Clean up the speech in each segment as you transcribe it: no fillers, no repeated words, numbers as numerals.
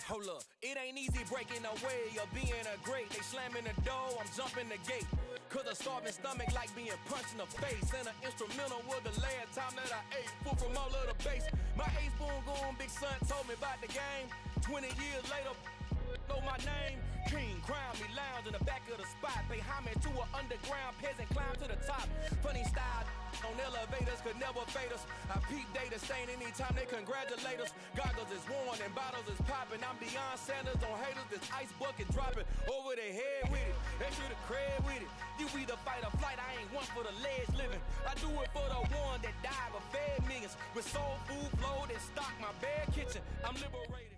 Hold up, it ain't easy breaking away or being a great. They slamming the door, I'm jumping the gate. Cause a starving stomach like being punched in the face. And an instrumental was the last time that I ate. Full from all of the bass. My A-spoon going, big son told me about the game. 20 years later, know my name. King, crown me, lounge in the back of the spot. Pay homage to an underground peasant, climb to the top. Funny style on elevators could never fade us. I peep data stain anytime they congratulate us. Goggles is worn and bottles is popping. I'm beyond Sanders on haters, this ice bucket dropping over their head with it. They should have cred with it. You either fight or flight, I ain't one for the ledge living. I do it for the one that died but fed millions. With soul food flowed and stocked my bare kitchen. I'm liberated.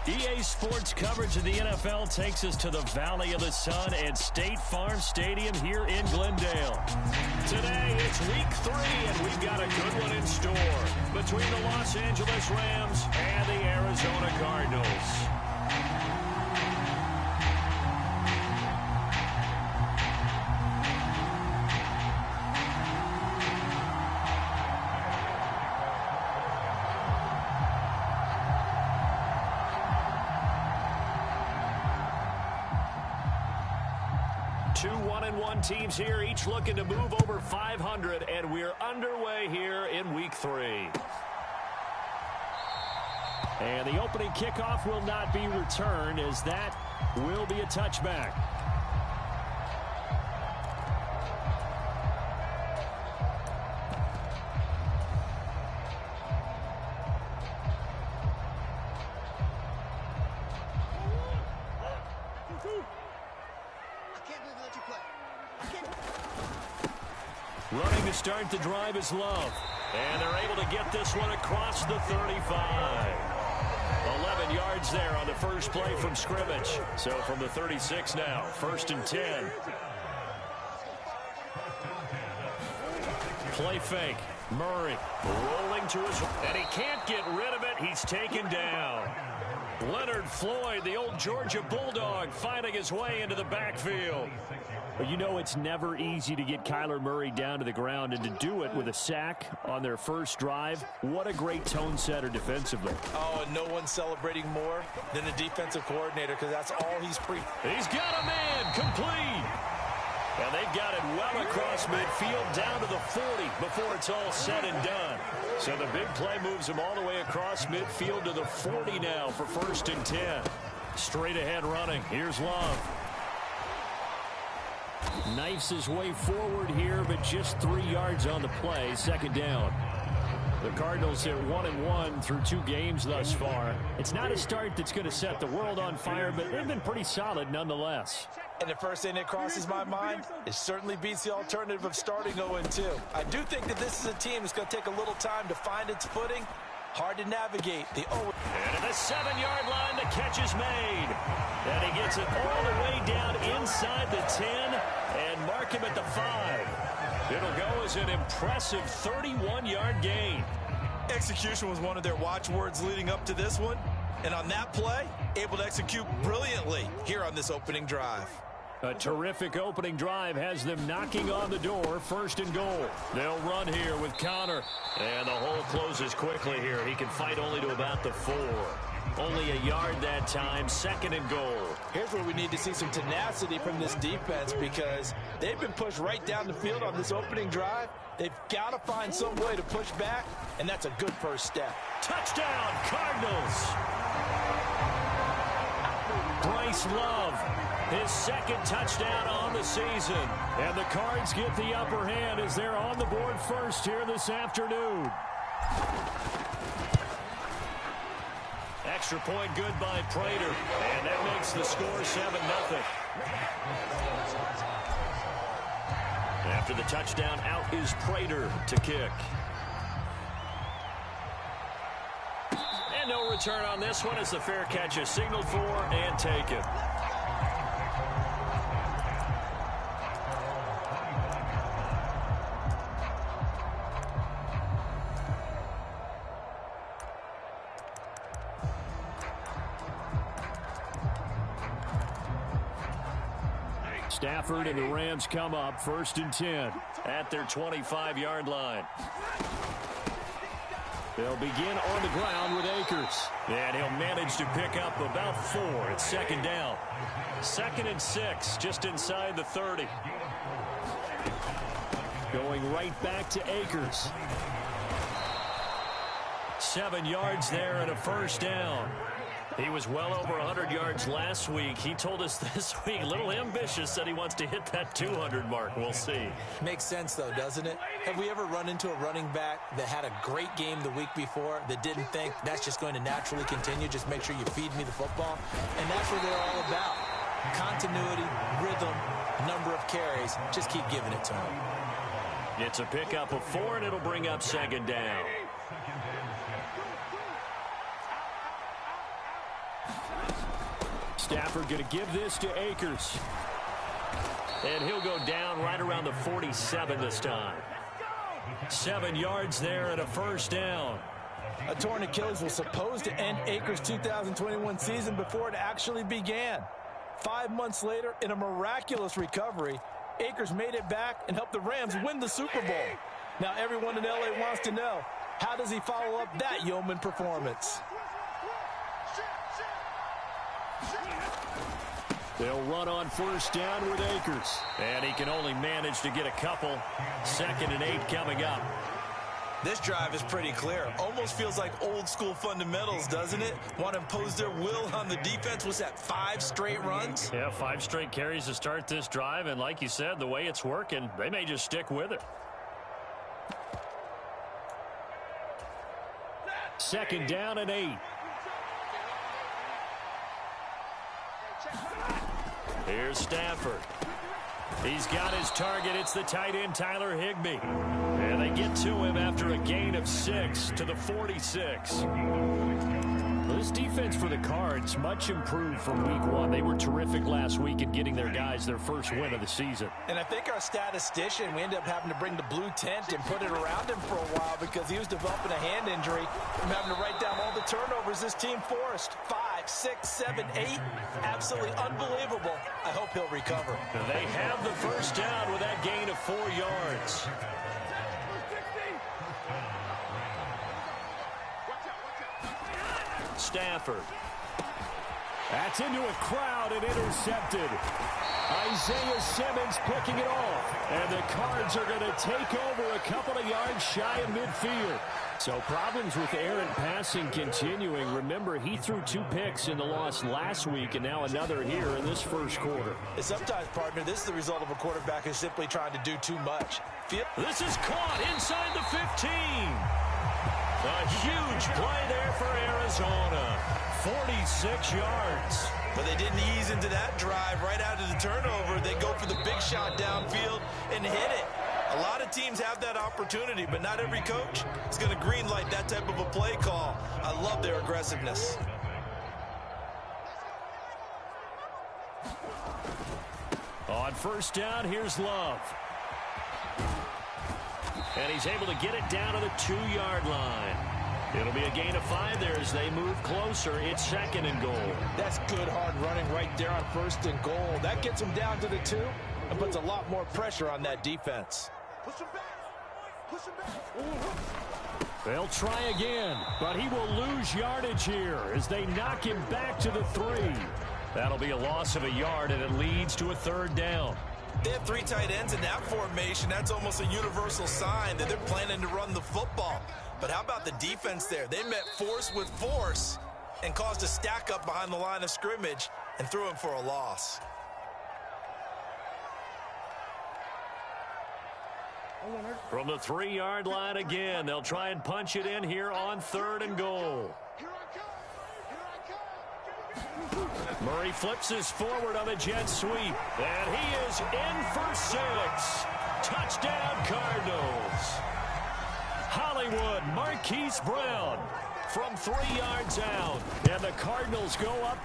EA Sports coverage of the NFL takes us to the Valley of the Sun at State Farm Stadium here in Glendale. Today, it's week 3, and we've got a good one in store between the Los Angeles Rams and the Arizona Cardinals. 2 1-1 teams here, each looking to move over 500, and we're underway here in week 3. And the opening kickoff will not be returned, as that will be a touchback. Running to start the drive is Love. And they're able to get this one across the 35. 11 yards there on the first play from scrimmage. So from the 36 now, 1st and 10. Play fake. Murray rolling to his... And he can't get rid of it. He's taken down. Leonard Floyd, the old Georgia Bulldog, finding his way into the backfield. But you know it's never easy to get Kyler Murray down to the ground, and to do it with a sack on their first drive, what a great tone setter defensively. Oh, and no one's celebrating more than the defensive coordinator, because that's all he's He's got a man, complete. And they've got it well across midfield down to the 40 before it's all said and done. So the big play moves him all the way across midfield to the 40 now for 1st and 10. Straight ahead running. Here's Love. Knifes his way forward here, but just 3 yards on the play. 2nd down. The Cardinals are 1-1 through 2 games thus far. It's not a start that's going to set the world on fire, but they've been pretty solid nonetheless. And the first thing that crosses my mind, it certainly beats the alternative of starting 0-2. I do think that this is a team that's going to take a little time to find its footing. Hard to navigate the 0. And at the 7-yard line, the catch is made. And he gets it all the way down inside the 10 and mark him at the 5. It'll go as an impressive 31-yard gain. Execution was one of their watchwords leading up to this one. And on that play, able to execute brilliantly here on this opening drive. A terrific opening drive has them knocking on the door. 1st and goal. They'll run here with Connor. And the hole closes quickly here. He can fight only to about the 4. Only a yard that time. 2nd and goal. Here's where we need to see some tenacity from this defense, because they've been pushed right down the field on this opening drive. They've got to find some way to push back, and that's a good first step. Touchdown, Cardinals! Bryce Love, his 2nd touchdown on the season. And the Cards get the upper hand as they're on the board first here this afternoon. Extra point good by Prater. And that makes the score 7-0. After the touchdown, out is Prater to kick. And no return on this one as the fair catch is signaled for and taken. Stafford and the Rams come up 1st and 10 at their 25-yard line. They'll begin on the ground with Akers. And he'll manage to pick up about 4. It's second down. 2nd and 6, just inside the 30. Going right back to Akers. 7 yards there and a first down. He was well over 100 yards last week. He told us this week, a little ambitious, said he wants to hit that 200 mark. We'll see. Makes sense, though, doesn't it? Have we ever run into a running back that had a great game the week before that didn't think that's just going to naturally continue? Just make sure you feed me the football. And that's what they're all about. Continuity, rhythm, number of carries. Just keep giving it to him. It's a pickup of 4, and it'll bring up second down. Stafford going to give this to Akers. And he'll go down right around the 47 this time. 7 yards there and a first down. A torn Achilles was supposed to end Akers' 2021 season before it actually began. 5 months later, in a miraculous recovery, Akers made it back and helped the Rams win the Super Bowl. Now everyone in LA wants to know, how does he follow up that yeoman performance? They'll run on first down with Akers. And he can only manage to get a couple. 2nd and 8 coming up. This drive is pretty clear. Almost feels like old school fundamentals, doesn't it? Want to impose their will on the defense. Was that 5 straight runs? Yeah, 5 straight carries to start this drive. And like you said, the way it's working, they may just stick with it. 2nd down and 8. Here's Stafford. He's got his target. It's the tight end, Tyler Higbee. And they get to him after a gain of 6 to the 46. This defense for the Cards, much improved from week 1. They were terrific last week in getting their guys their first win of the season. And I think our statistician, we ended up having to bring the blue tent and put it around him for a while because he was developing a hand injury from having to write down all the turnovers this team forced. 5, 6, 7, 8. Absolutely unbelievable. I hope he'll recover. They have the first down with that gain of 4 yards. Stafford. That's into a crowd and intercepted. Isaiah Simmons picking it off. And the Cards are going to take over a couple of yards shy of midfield. So problems with errant passing continuing. Remember, he threw 2 picks in the loss last week and now another here in this first quarter. And sometimes, partner, this is the result of a quarterback who's simply trying to do too much. This is caught inside the 15. A huge play there for Arizona. 46 yards. But they didn't ease into that drive right out of the turnover. They go for the big shot downfield and hit it. A lot of teams have that opportunity, but not every coach is going to greenlight that type of a play call. I love their aggressiveness. On first down, here's Love. And he's able to get it down to the 2-yard line. It'll be a gain of 5 there as they move closer. It's 2nd and goal. That's good hard running right there on 1st and goal. That gets him down to the 2 and puts a lot more pressure on that defense. Push him back. Push him back. They'll try again, but he will lose yardage here as they knock him back to the 3. That'll be a loss of a yard, and it leads to a 3rd down. They have 3 tight ends in that formation. That's almost a universal sign that they're planning to run the football. But how about the defense there? They met force with force and caused a stack up behind the line of scrimmage and threw him for a loss. From the 3-yard line again, they'll try and punch it in here on 3rd and goal. Murray flips his forward on a jet sweep, and he is in for 6. Touchdown, Cardinals. Hollywood, Marquise Brown from 3 yards out, and the Cardinals go up.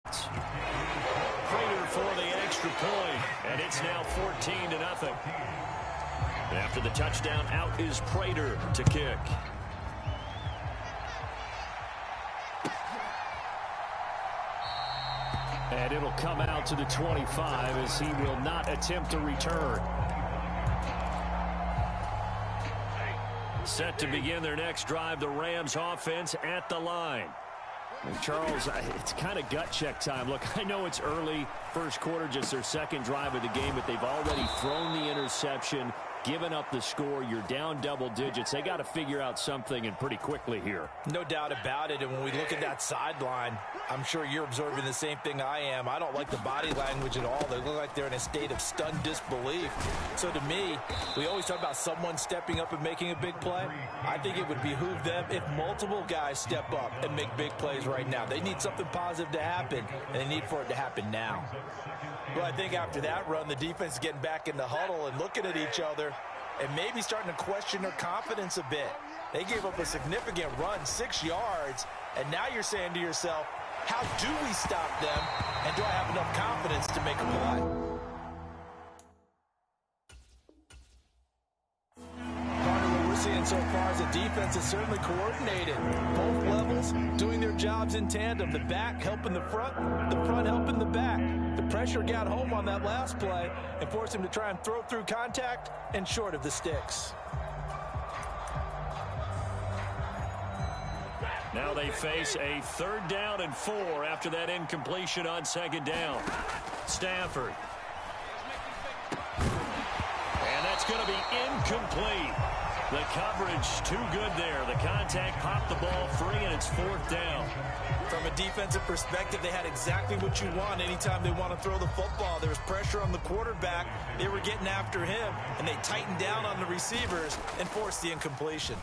Prater for the extra point, and it's now 14-0. After the touchdown, out is Prater to kick. And it'll come out to the 25 as he will not attempt a return. Set to begin their next drive, the Rams offense at the line. And Charles, it's kind of gut check time. Look, I know it's early, first quarter, just their second drive of the game, but they've already thrown the interception, given up the score. You're down double digits. They got to figure out something, and pretty quickly here. No doubt about it. And when we look at that sideline, I'm sure you're observing the same thing I am. I don't like the body language at all. They look like they're in a state of stunned disbelief. So to me, we always talk about someone stepping up and making a big play. I think it would behoove them if multiple guys step up and make big plays right now. They need something positive to happen, and they need for it to happen now. Well, I think after that run, the defense is getting back in the huddle and looking at each other and maybe starting to question their confidence a bit. They gave up a significant run, 6 yards, and now you're saying to yourself, how do we stop them, and do I have enough confidence to make a play? What we're seeing so far is the defense is certainly coordinated. Both levels doing their jobs in tandem. The back helping the front helping the back. The pressure got home on that last play and forced him to try and throw through contact and short of the sticks. Now they face a 3rd down and 4 after that incompletion on 2nd down. Stafford. And that's going to be incomplete. The coverage too good there. The contact popped the ball free, and it's 4th down. From a defensive perspective, they had exactly what you want anytime they want to throw the football. There was pressure on the quarterback. They were getting after him, and they tightened down on the receivers and forced the incompletion.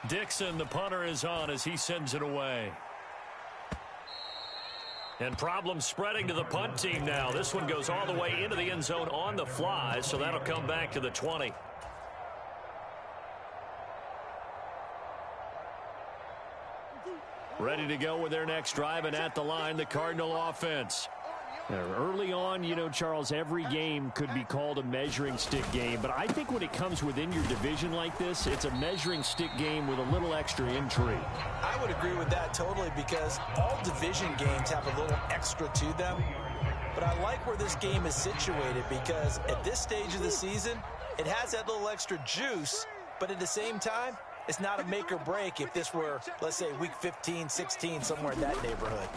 Dixon, the punter, is on as he sends it away. And problems spreading to the punt team now. This one goes all the way into the end zone on the fly, so that'll come back to the 20. Ready to go with their next drive, and at the line, the Cardinal offense. Early on, you know, Charles, every game could be called a measuring stick game, but I think when it comes within your division like this, it's a measuring stick game with a little extra intrigue. I would agree with that totally, because all division games have a little extra to them. But I like where this game is situated, because at this stage of the season, it has that little extra juice, but at the same time, it's not a make or break if this were, let's say, week 15, 16, somewhere in that neighborhood.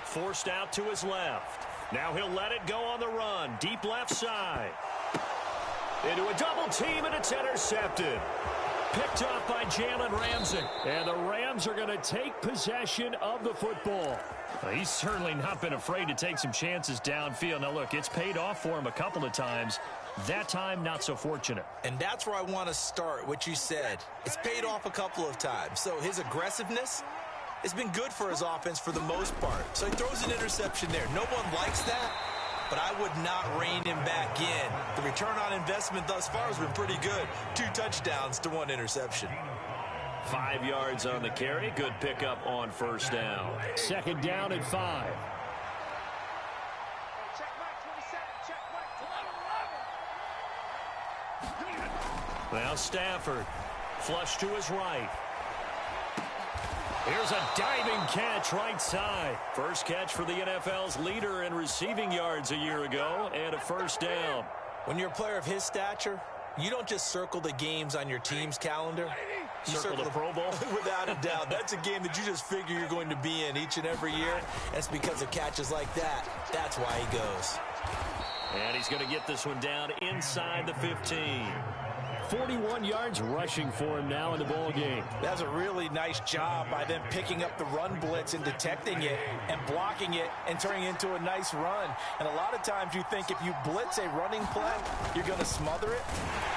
Forced out to his left. Now he'll let it go on the run. Deep left side. Into a double team, and it's intercepted. Picked off by Jalen Ramsey. And the Rams are going to take possession of the football. Well, he's certainly not been afraid to take some chances downfield. Now, look, it's paid off for him a couple of times. That time, not so fortunate. And that's where I want to start, what you said. It's paid off a couple of times. So his aggressiveness has been good for his offense for the most part. So he throws an interception there. No one likes that, but I would not rein him back in. The return on investment thus far has been pretty good. 2 touchdowns to 1 interception. 5 yards on the carry. Good pickup on 1st down. 2nd down and 5. Now Stafford. Flush to his right. Here's a diving catch right side. First catch for the NFL's leader in receiving yards a year ago, and a 1st down. When you're a player of his stature, you don't just circle the games on your team's calendar. You circle the Pro Bowl? Without a doubt. That's a game that you just figure you're going to be in each and every year. And it's because of catches like that. That's why he goes. And he's going to get this one down inside the 15. 41 yards rushing for him now in the ball game. That's a really nice job by them picking up the run blitz and detecting it and blocking it and turning it into a nice run. And a lot of times you think if you blitz a running play, you're going to smother it.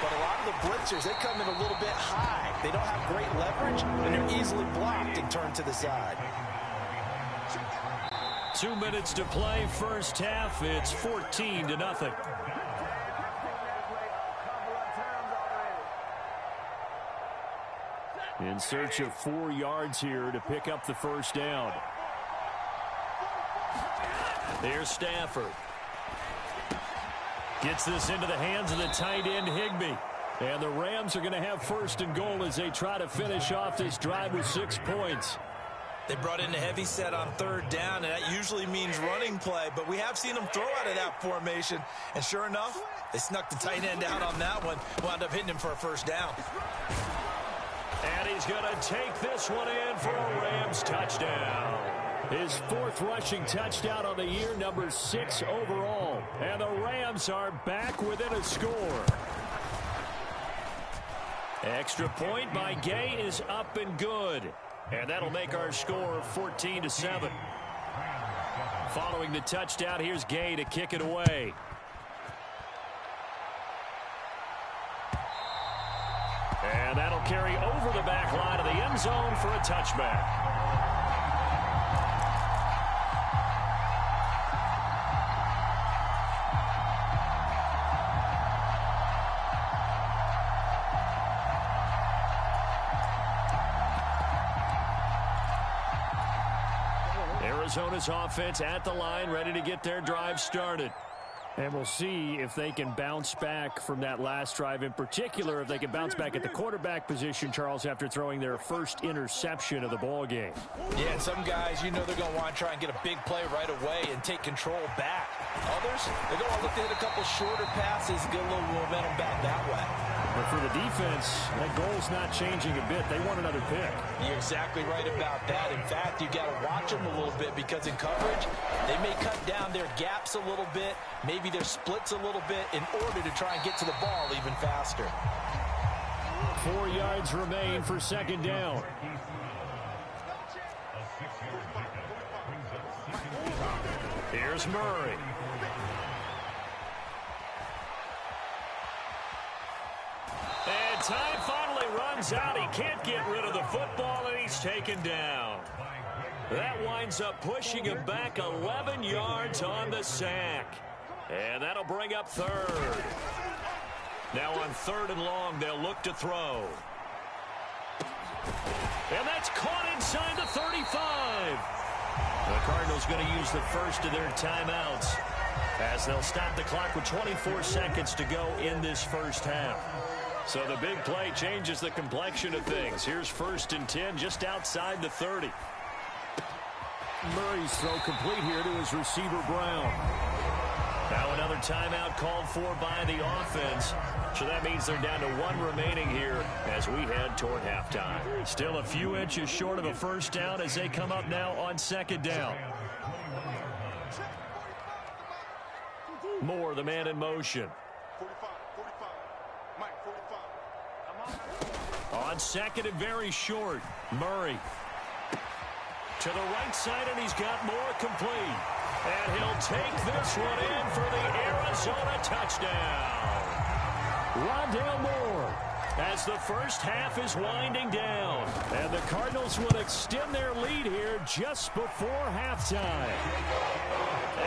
But a lot of the blitzers, they come in a little bit high. They don't have great leverage, and they're easily blocked and turned to the side. 2 minutes to play, first half. It's 14-0. In search of 4 yards here to pick up the 1st down. There's Stafford. Gets this into the hands of the tight end, Higbee. And the Rams are going to have 1st and goal as they try to finish off this drive with 6 points. They brought in a heavy set on third down, and that usually means running play, but we have seen them throw out of that formation, and sure enough, they snuck the tight end out on that one, wound up hitting him for a first down. And he's going to take this one in for a Rams touchdown. His 4th rushing touchdown on the year, number 6 overall. And the Rams are back within a score. Extra point by Gay is up and good. And that'll make our score 14-7. Following the touchdown, here's Gay to kick it away. And that'll carry over the back line of the end zone for a touchback. Arizona's offense at the line, ready to get their drive started. And we'll see if they can bounce back from that last drive, in particular if they can bounce back at the quarterback position, Charles, after throwing their first interception of the ball game. Yeah, and some guys, you know they're going to want to try and get a big play right away and take control back. Others, they're going to look to hit a couple shorter passes, get a little momentum back that way. But for the defense, that goal's not changing a bit. They want another pick. You're exactly right about that. In fact, you've got to watch them a little bit because in coverage, they may cut down their gaps a little bit, maybe their splits a little bit in order to try and get to the ball even faster. 4 yards remain for second down. Here's Murray. And time finally runs out. He can't get rid of the football, and he's taken down. That winds up pushing him back 11 yards on the sack. And that'll bring up third. Now on 3rd and long, they'll look to throw. And that's caught inside the 35. The Cardinals going to use the first of their timeouts as they'll stop the clock with 24 seconds to go in this first half. So the big play changes the complexion of things. Here's 1st and 10 just outside the 30. Murray's throw complete here to his receiver, Brown. Now another timeout called for by the offense. So that means they're down to 1 remaining here as we head toward halftime. Still a few inches short of a first down as they come up now on 2nd down. Moore, the man in motion. On 2nd and very short, Murray. To the right side, and he's got Moore complete. And he'll take this one in for the Arizona touchdown. Rondale Moore, as the first half is winding down. And the Cardinals will extend their lead here just before halftime.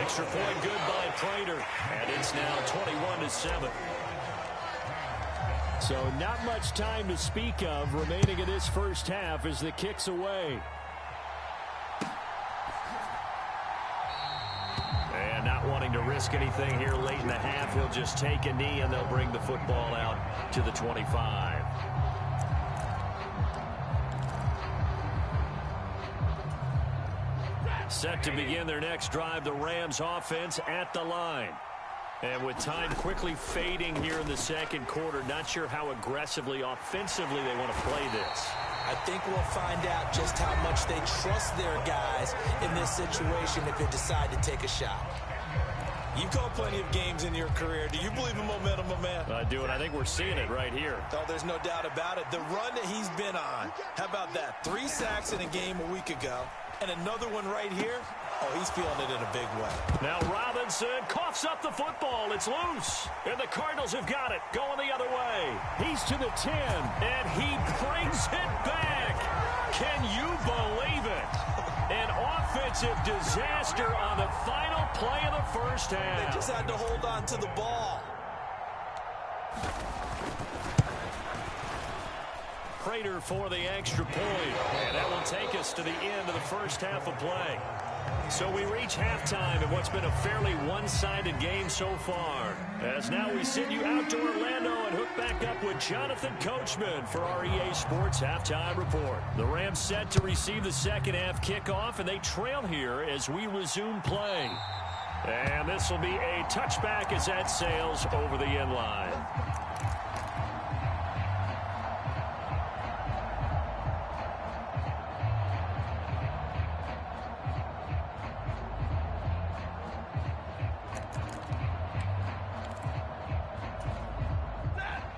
Extra point good by Prater. And it's now 21-7. So not much time to speak of remaining in this first half as the kick's away. And not wanting to risk anything here late in the half, he'll just take a knee and they'll bring the football out to the 25. Set to begin their next drive, the Rams offense at the line. And with time quickly fading here in the second quarter, not sure how aggressively, offensively they want to play this. I think we'll find out just how much they trust their guys in this situation if they decide to take a shot. You've called plenty of games in your career. Do you believe in momentum, my man? I do, and I think we're seeing it right here. Oh, there's no doubt about it. The run that he's been on, how about that? 3 sacks in a game a week ago, and another one right here. Oh, he's feeling it in a big way. Now Robinson coughs up the football. It's loose. And the Cardinals have got it. Going the other way. He's to the 10. And he brings it back. Can you believe it? An offensive disaster on the final play of the first half. They just had to hold on to the ball. Prater for the extra point. And that will take us to the end of the first half of play. So we reach halftime in what's been a fairly one-sided game so far. As now we send you out to Orlando and hook back up with Jonathan Coachman for our EA Sports Halftime Report. The Rams set to receive the second half kickoff, and they trail here as we resume play. And this will be a touchback as that sails over the end line.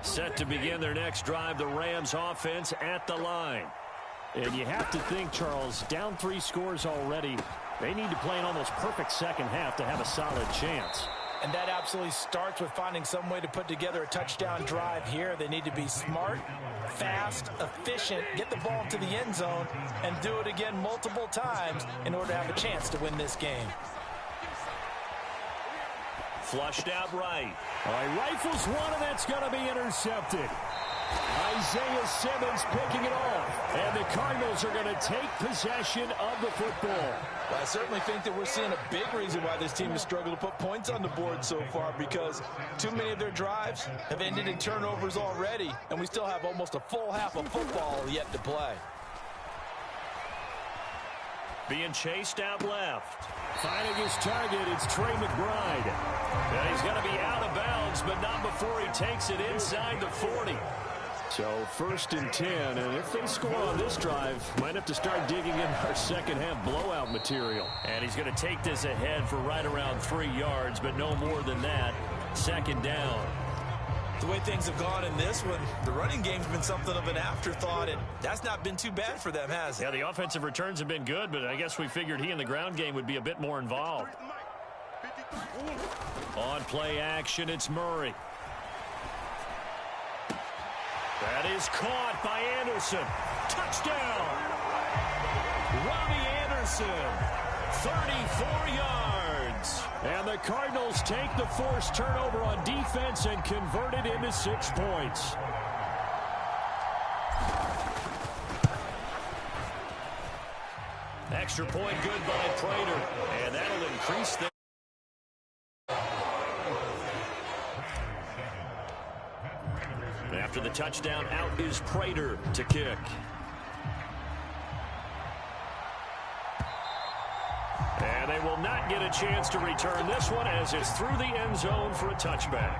Set to begin their next drive, the Rams offense at the line. And you have to think, Charles, down 3 scores already. They need to play an almost perfect second half to have a solid chance. And that absolutely starts with finding some way to put together a touchdown drive here. They need to be smart, fast, efficient, get the ball to the end zone, and do it again multiple times in order to have a chance to win this game. Flushed out right. All right, rifles one, and that's going to be intercepted. Isaiah Simmons picking it off. And the Cardinals are going to take possession of the football. Well, I certainly think that we're seeing a big reason why this team has struggled to put points on the board so far, because too many of their drives have ended in turnovers already, and we still have almost a full half of football yet to play. Being chased out left. Finding his target, it's Trey McBride. And he's going to be out of bounds, but not before he takes it inside the 40. So 1st and 10, and if they score on this drive, might have to start digging in our second half blowout material. And he's going to take this ahead for right around 3 yards, but no more than that. 2nd down. The way things have gone in this one, the running game's been something of an afterthought, and that's not been too bad for them, has it? Yeah, the offensive returns have been good, but I guess we figured he in the ground game would be a bit more involved. On play action, it's Murray. That is caught by Anderson. Touchdown! Robbie Anderson, 34 yards. And the Cardinals take the forced turnover on defense and convert it into 6 points. Extra point good by Prater. And that'll increase the... After the touchdown, out is Prater to kick. And they will not get a chance to return this one as it's through the end zone for a touchback.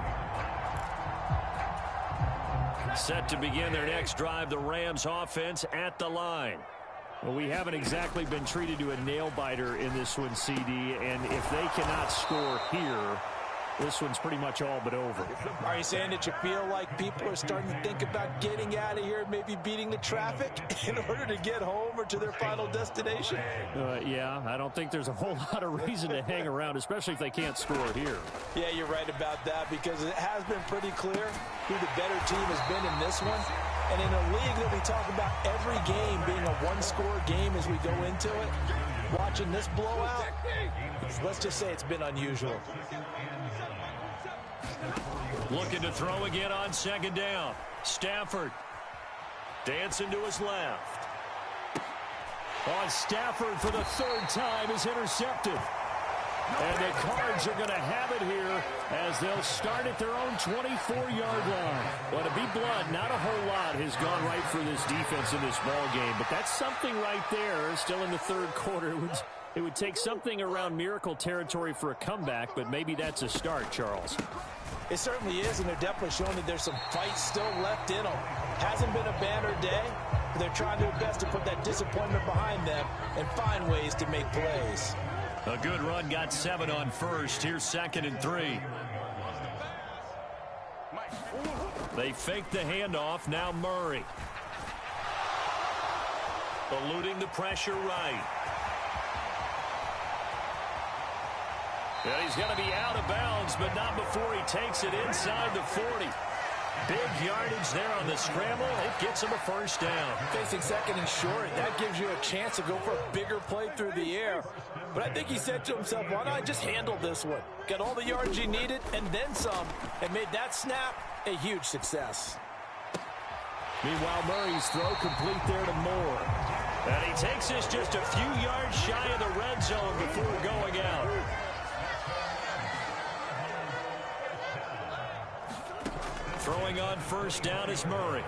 Set to begin their next drive, the Rams offense at the line. Well, we haven't exactly been treated to a nail-biter in this one, CD, and if they cannot score here, this one's pretty much all but over. Are you saying that you feel like people are starting to think about getting out of here, maybe beating the traffic in order to get home or to their final destination? Yeah, I don't think there's a whole lot of reason to hang around, especially if they can't score here. Yeah, you're right about that, because it has been pretty clear who the better team has been in this one. And in a league that we talk about every game being a one-score game as we go into it, watching this blowout, let's just say it's been unusual. Looking to throw again on 2nd down. Stafford dancing to his left. On Stafford for the 3rd time is intercepted. And the Cards are going to have it here as they'll start at their own 24-yard line. Well, to be blunt, not a whole lot has gone right for this defense in this ball game, but that's something right there. Still in the 3rd quarter. It would take something around miracle territory for a comeback, but maybe that's a start, Charles. It certainly is, and they're definitely showing that there's some fight still left in them. Hasn't been a banner day, but they're trying their best to put that disappointment behind them and find ways to make plays. A good run, got 7 on 1st. Here's 2nd and 3. They fake the handoff. Now Murray. Eluding the pressure right. And he's going to be out of bounds, but not before he takes it inside the 40. Big yardage there on the scramble. It gets him a 1st down. Facing 2nd and short, that gives you a chance to go for a bigger play through the air. But I think he said to himself, why don't I just handle this one? Got all the yards he needed and then some, and made that snap a huge success. Meanwhile, Murray's throw complete there to Moore. And he takes this just a few yards shy of the red zone before going out. Throwing on first down is Murray.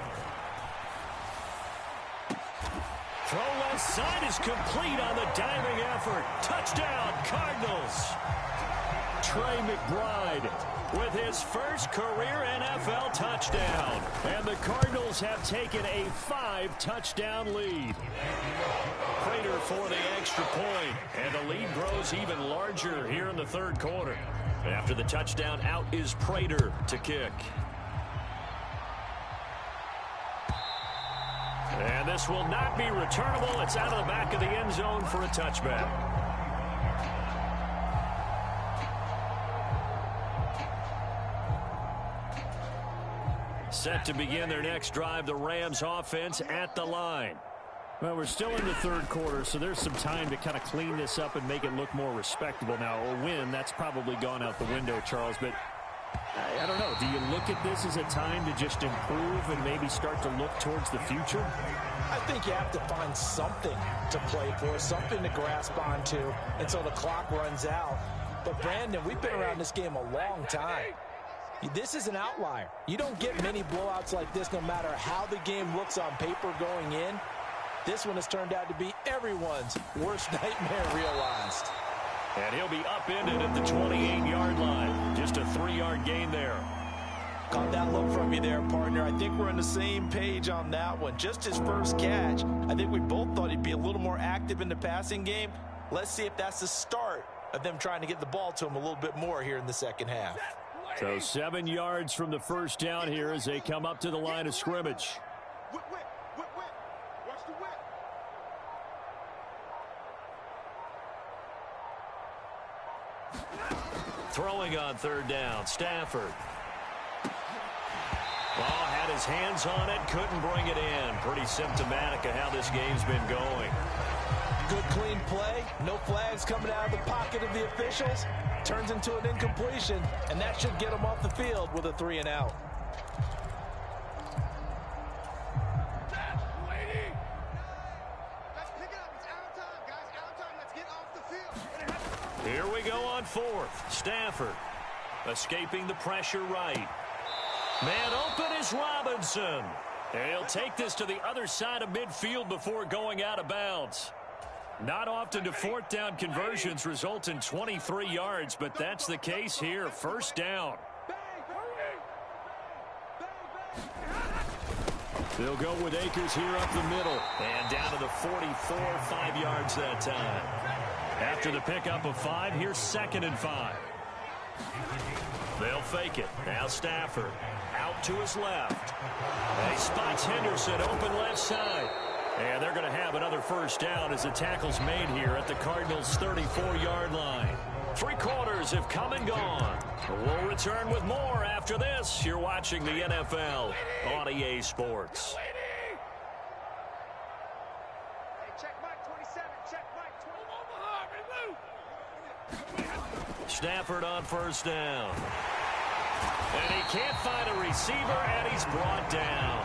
Throw left side is complete on the diving effort. Touchdown, Cardinals. Trey McBride with his first career NFL touchdown. And the Cardinals have taken a 5-touchdown lead. Prater for the extra point. And the lead grows even larger here in the third quarter. After the touchdown, out is Prater to kick. And this will not be returnable. It's out of the back of the end zone for a touchback. Set to begin their next drive, the Rams offense at the line. Well, we're still in the third quarter, so there's some time to kind of clean this up and make it look more respectable. Now, a win, that's probably gone out the window, Charles, but I don't know. Do you look at this as a time to just improve and maybe start to look towards the future? I think you have to find something to play for, something to grasp onto until the clock runs out. But, Brandon, we've been around this game a long time. This is an outlier. You don't get many blowouts like this no matter how the game looks on paper going in. This one has turned out to be everyone's worst nightmare realized. And he'll be upended at the 28-yard line. Just a 3-yard gain there. Caught that look from you there, partner. I think we're on the same page on that one. Just his first catch. I think we both thought he'd be a little more active in the passing game. Let's see if that's the start of them trying to get the ball to him a little bit more here in the second half. So 7 yards from the first down here as they come up to the line of scrimmage. Throwing on third down, Stafford. Ball had his hands on it, couldn't bring it in. Pretty symptomatic of how this game's been going. Good clean play, no flags coming out of the pocket of the officials. Turns into an incompletion, and that should get them off the field with a 3-and-out. Here we go on fourth. Stafford escaping the pressure right. Man open is Robinson. And he'll take this to the other side of midfield before going out of bounds. Not often do fourth down conversions result in 23 yards, but that's the case here. First down. They'll go with Akers here up the middle. And down to the 44, 5 yards that time. After the pickup of 5, here's 2nd and 5. They'll fake it. Now Stafford out to his left. He spots Henderson open left side. And they're going to have another first down as the tackle's made here at the Cardinals' 34-yard line. 3 quarters have come and gone. We'll return with more after this. You're watching the NFL on EA Sports. Stafford on first down. And he can't find a receiver, and he's brought down.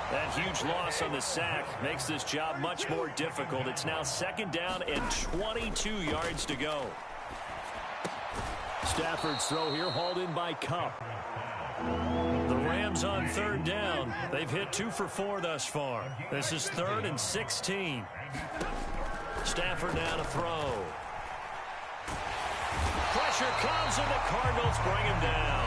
That huge loss on the sack makes this job much more difficult. It's now 2nd down and 22 yards to go. Stafford's throw here hauled in by Kupp. The Rams on 3rd down. They've hit 2 for 4 thus far. This is 3rd and 16. Stafford now to throw. Pressure comes, and the Cardinals bring him down.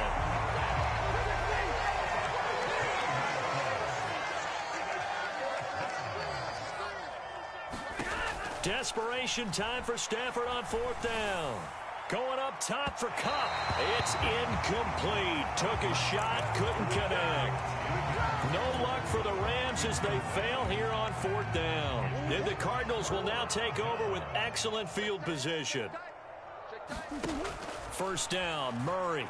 Desperation time for Stafford on 4th down. Going up top for Kupp. It's incomplete. Took a shot, couldn't connect. No luck for the Rams as they fail here on 4th down. And the Cardinals will now take over with excellent field position. First down, Murray.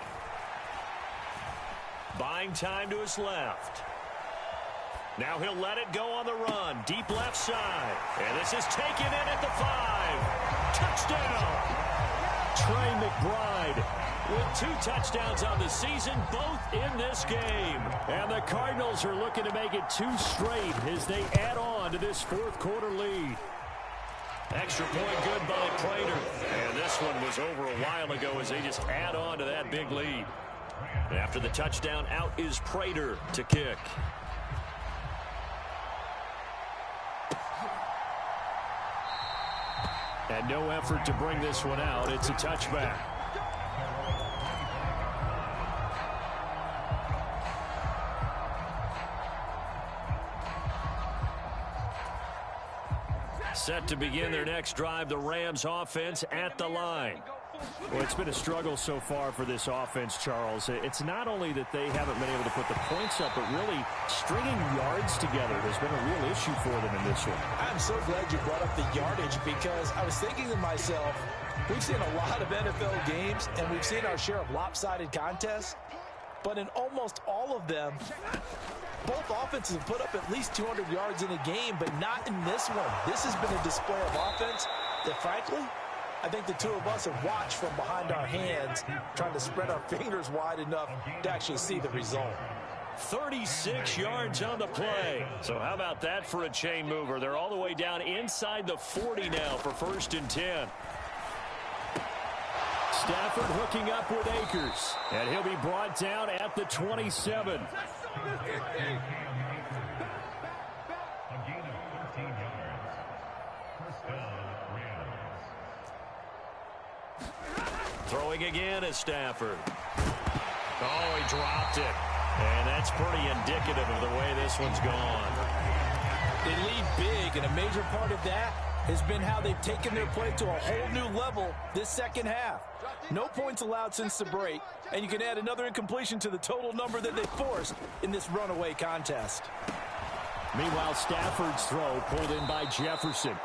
Buying time to his left. Now he'll let it go on the run. Deep left side. And this is taken in at the 5. Touchdown! Trey McBride with 2 touchdowns on the season, both in this game. And the Cardinals are looking to make it 2 straight as they add on on to this fourth quarter lead. Extra point good by Prater. And this one was over a while ago as they just add on to that big lead. After the touchdown, out is Prater to kick. And no effort to bring this one out. It's a touchback. Set to begin their next drive, the Rams offense at the line. Well, it's been a struggle so far for this offense, Charles. It's not only that they haven't been able to put the points up, but really stringing yards together has been a real issue for them in this one. I'm so glad you brought up the yardage because I was thinking to myself, we've seen a lot of NFL games and we've seen our share of lopsided contests, but in almost all of them, both offenses have put up at least 200 yards in a game, but not in this one. This has been a display of offense that, frankly, I think the two of us have watched from behind our hands, trying to spread our fingers wide enough to actually see the result. 36 yards on the play. So how about that for a chain mover? They're all the way down inside the 40 now for 1st and 10. Stafford hooking up with Akers. And he'll be brought down at the 27. Throwing again is Stafford. Oh, he dropped it. And that's pretty indicative of the way this one's gone. They lead big, and a major part of that has been how they've taken their play to a whole new level this second half. No points allowed since the break, and you can add another incompletion to the total number that they forced in this runaway contest. Meanwhile, Stafford's throw pulled in by Jefferson.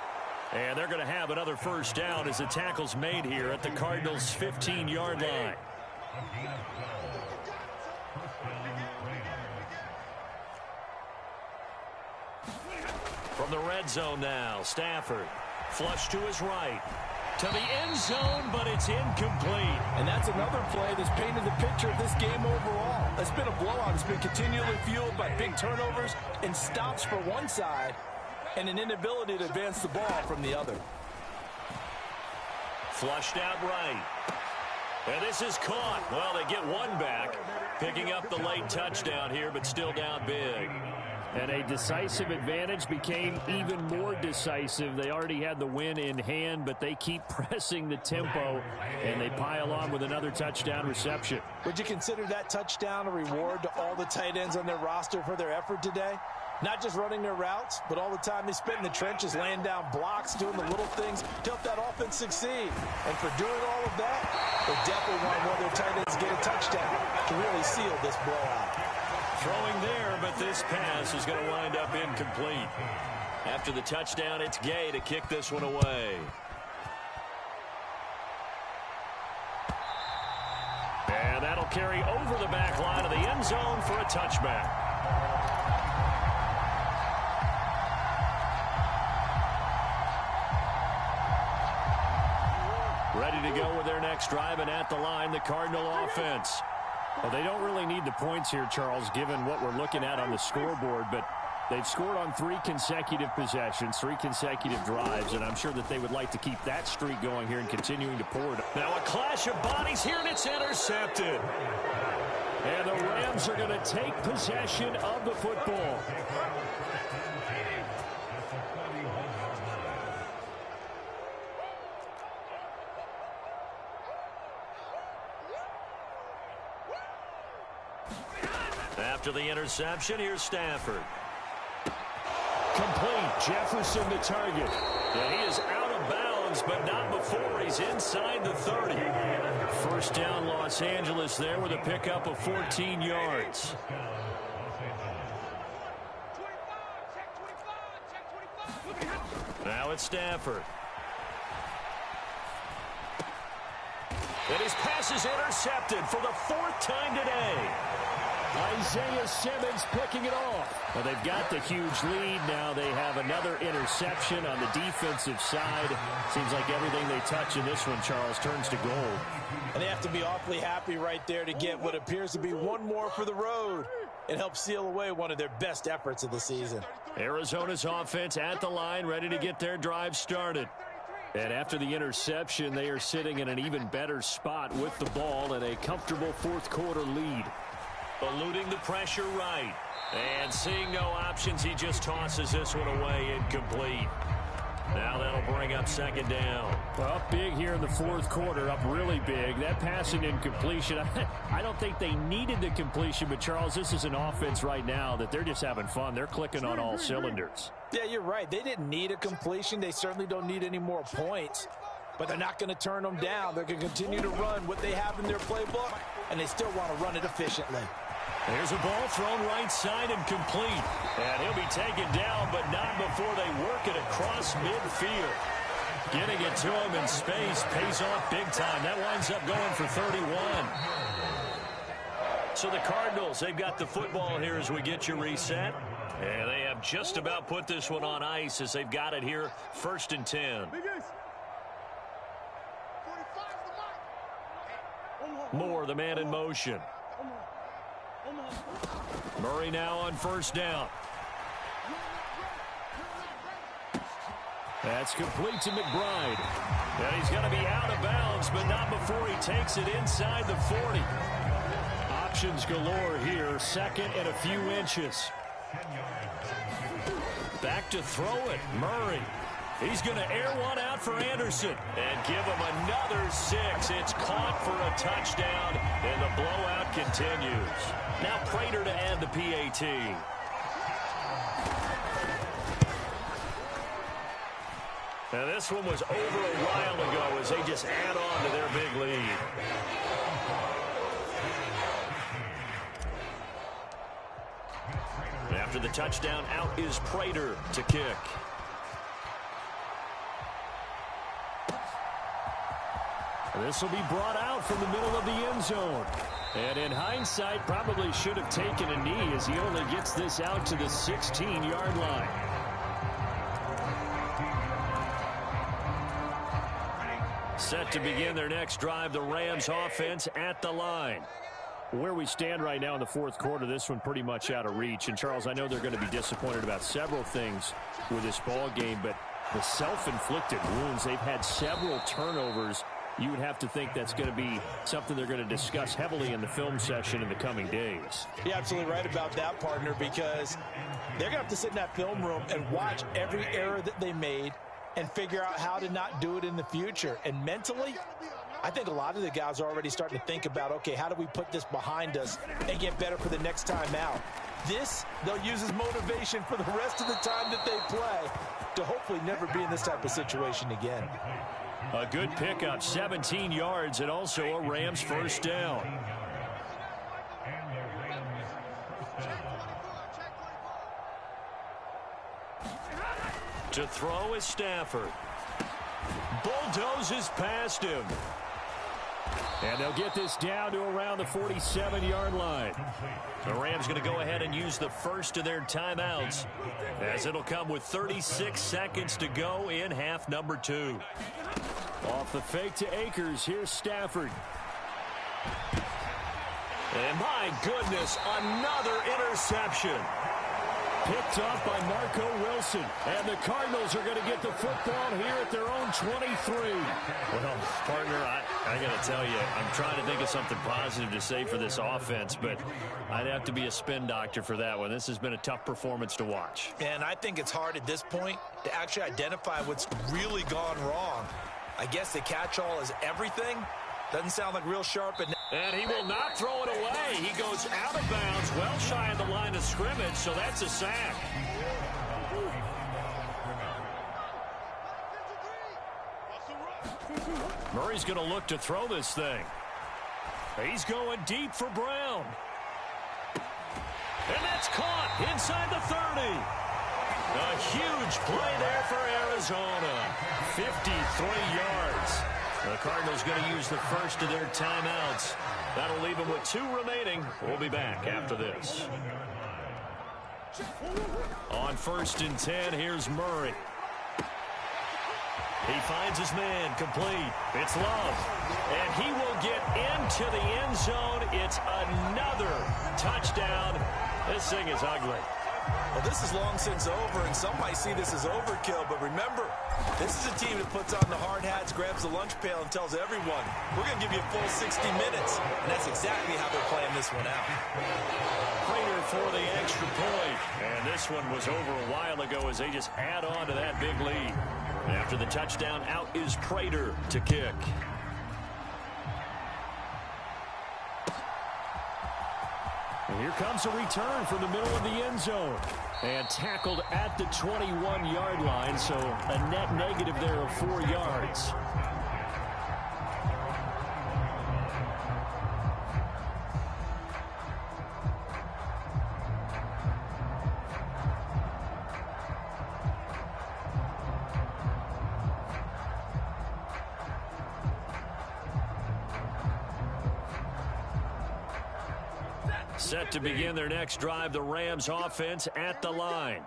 And they're going to have another first down as the tackle's made here at the Cardinals' 15-yard line. From the red zone now, Stafford. Flush to his right. To the end zone, but it's incomplete. And that's another play that's painted the picture of this game overall. It's been a blowout. It's been continually fueled by big turnovers and stops for one side and an inability to advance the ball from the other. Flushed out right. And this is caught. Well, they get one back, picking up the late touchdown here, but still down big. And a decisive advantage became even more decisive. They already had the win in hand, but they keep pressing the tempo, and they pile on with another touchdown reception. Would you consider that touchdown a reward to all the tight ends on their roster for their effort today? Not just running their routes, but all the time they spent in the trenches, laying down blocks, doing the little things to help that offense succeed. And for doing all of that, they definitely want one of their tight ends get a touchdown to really seal this blowout. Throwing there, but this pass is going to wind up incomplete. After the touchdown, it's Gay to kick this one away. And that'll carry over the back line of the end zone for a touchback. Ready to go with their next drive, and at the line, the Cardinal offense. Well, they don't really need the points here, Charles, given what we're looking at on the scoreboard, but they've scored on 3 consecutive possessions, 3 consecutive drives, and I'm sure that they would like to keep that streak going here and continuing to pour it. Now a clash of bodies here, and it's intercepted. And the Rams are going to take possession of the football. After the interception, here's Stafford. Complete. Jefferson the target. And he is out of bounds, but not before he's inside the 30. First down, Los Angeles there with a pickup of 14 yards. Now it's Stafford. And his pass is intercepted for the 4th time today. Isaiah Simmons picking it off. Well, they've got the huge lead. Now they have another interception on the defensive side. Seems like everything they touch in this one, Charles, turns to gold. And they have to be awfully happy right there to get what appears to be one more for the road. and help seal away one of their best efforts of the season. Arizona's offense at the line, ready to get their drive started. And after the interception, they are sitting in an even better spot with the ball and a comfortable fourth quarter lead. Eluding the pressure right. And seeing no options, he just tosses this one away incomplete. Now that'll bring up second down. Well, up big here in the fourth quarter, up really big. That passing incompletion, I don't think they needed the completion, but Charles, this is an offense right now that they're just having fun. They're clicking on all cylinders. Yeah, you're right. They didn't need a completion. They certainly don't need any more points, but they're not going to turn them down. They're going to continue to run what they have in their playbook, and they still want to run it efficiently. There's a ball thrown right side and complete. And he'll be taken down, but not before they work it across midfield. Getting it to him in space pays off big time. That winds up going for 31. So the Cardinals, they've got the football here as we get you reset. And they have just about put this one on ice as they've got it here, 1st and 10. Moore, the man in motion. Murray now on 1st down. That's complete to McBride. And he's going to be out of bounds, but not before he takes it inside the 40. Options galore here, 2nd and a few inches. Back to throw it, Murray. He's going to air one out for Anderson and give him another 6. It's caught for a touchdown, and the blowout continues. Now Prater to add the PAT. Now this one was over a while ago as they just add on to their big lead. After the touchdown, out is Prater to kick. This will be brought out from the middle of the end zone. And in hindsight, probably should have taken a knee as he only gets this out to the 16-yard line. Set to begin their next drive, the Rams offense at the line. Where we stand right now in the fourth quarter, this one pretty much out of reach. And, Charles, I know they're going to be disappointed about several things with this ball game, but the self-inflicted wounds, they've had several turnovers. You would have to think that's going to be something they're going to discuss heavily in the film session in the coming days. You're absolutely right about that, partner, because they're going to have to sit in that film room and watch every error that they made and figure out how to not do it in the future. And mentally, I think a lot of the guys are already starting to think about, okay, how do we put this behind us and get better for the next time out? This, they'll use as motivation for the rest of the time that they play to hopefully never be in this type of situation again. A good pickup, 17 yards, and also a Rams 1st down. To throw is Stafford. Bulldozes past him. And they'll get this down to around the 47-yard line. The Rams going to go ahead and use the first of their timeouts, as it'll come with 36 seconds to go in half number 2. Off the fake to Akers, here's Stafford. And my goodness, another interception. Picked up by Marco Wilson. And the Cardinals are going to get the football here at their own 23. Well, partner, I got to tell you, I'm trying to think of something positive to say for this offense, but I'd have to be a spin doctor for that one. This has been a tough performance to watch. And I think it's hard at this point to actually identify what's really gone wrong. I guess the catch-all is everything. Doesn't sound like real sharp. And he will not throw it away. He goes out of bounds, well shy of the line of scrimmage, so that's a sack. Murray's going to look to throw this thing. He's going deep for Brown. And that's caught inside the 30. A huge play there for Arizona. 53 yards. The Cardinals going to use the first of their timeouts. That'll leave them with 2 remaining. We'll be back after this. On 1st and 10, here's Murray. He finds his man, complete. It's Love. And he will get into the end zone. It's another touchdown This thing is ugly. Well, this is long since over, and some might see this as overkill, but remember, this is a team that puts on the hard hats, grabs the lunch pail, and tells everyone, we're going to give you a full 60 minutes. And that's exactly how they're playing this one out. Prater for the extra point. And this one was over a while ago as they just add on to that big lead. After the touchdown, out is Prater to kick. And here comes a return from the middle of the end zone. And tackled at the 21-yard line, so a net negative there of 4 yards. Set to begin their next drive, the Rams offense at the line.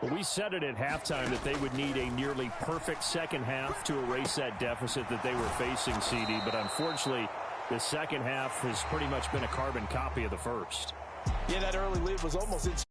Well, we said it at halftime that they would need a nearly perfect second half to erase that deficit that they were facing, CD. But unfortunately, the second half has pretty much been a carbon copy of the first. Yeah, that early lead was almost